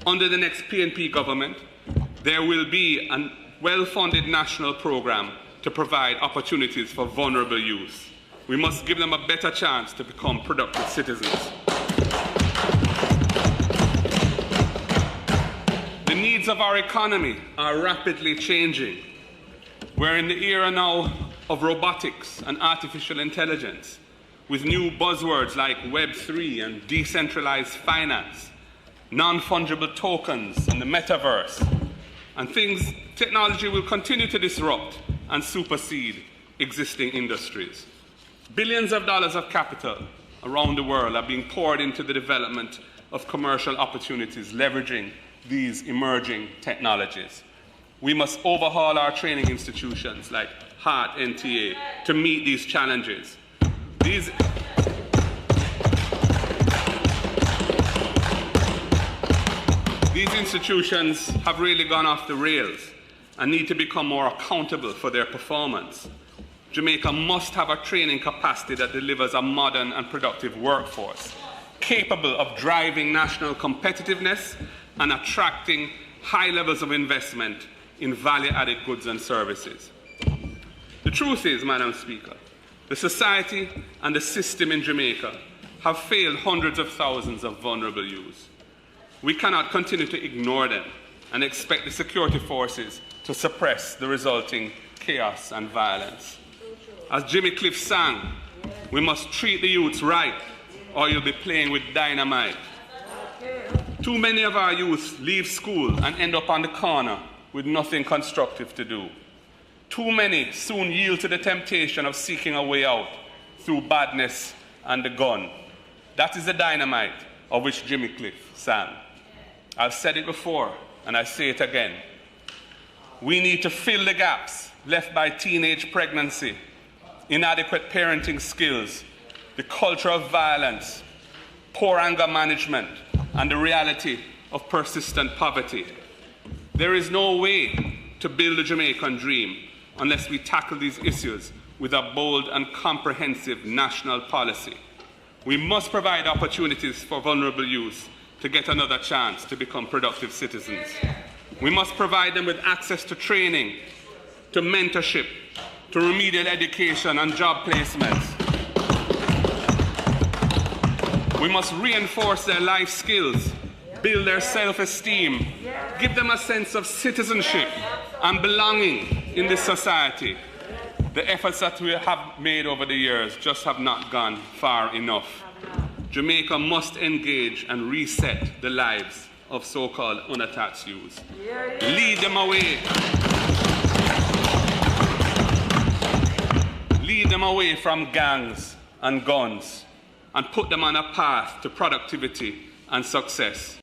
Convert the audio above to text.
Under the next PNP government, there will be a well-funded national program to provide opportunities for vulnerable youth. We must give them a better chance to become productive citizens. The needs of our economy are rapidly changing. We're in the era now of robotics and artificial intelligence, with new buzzwords like Web3 and decentralized finance, non-fungible tokens and the metaverse. And technology will continue to disrupt and supersede existing industries. Billions of dollars of capital around the world are being poured into the development of commercial opportunities leveraging these emerging technologies. We must overhaul our training institutions like HEART NTA to meet these challenges. These institutions have really gone off the rails and need to become more accountable for their performance. Jamaica must have a training capacity that delivers a modern and productive workforce, capable of driving national competitiveness and attracting high levels of investment in value-added goods and services. The truth is, Madam Speaker, the society and the system in Jamaica have failed hundreds of thousands of vulnerable youths. We cannot continue to ignore them and expect the security forces to suppress the resulting chaos and violence. As Jimmy Cliff sang, we must treat the youths right or you'll be playing with dynamite. Too many of our youth leave school and end up on the corner with nothing constructive to do. Too many soon yield to the temptation of seeking a way out through badness and the gun. That is the dynamite of which Jimmy Cliff sang. I've said it before and I say it again. We need to fill the gaps left by teenage pregnancy, inadequate parenting skills, the culture of violence, poor anger management, and the reality of persistent poverty. There is no way to build a Jamaican dream unless we tackle these issues with a bold and comprehensive national policy. We must provide opportunities for vulnerable youth to get another chance to become productive citizens. We must provide them with access to training, to mentorship, to remedial education and job placements. We must reinforce their life skills, build their self-esteem, give them a sense of citizenship and belonging in this society. The efforts that we have made over the years just have not gone far enough. Jamaica must engage and reset the lives of so-called unattached youths. Lead them away. Lead them away from gangs and guns and put them on a path to productivity and success.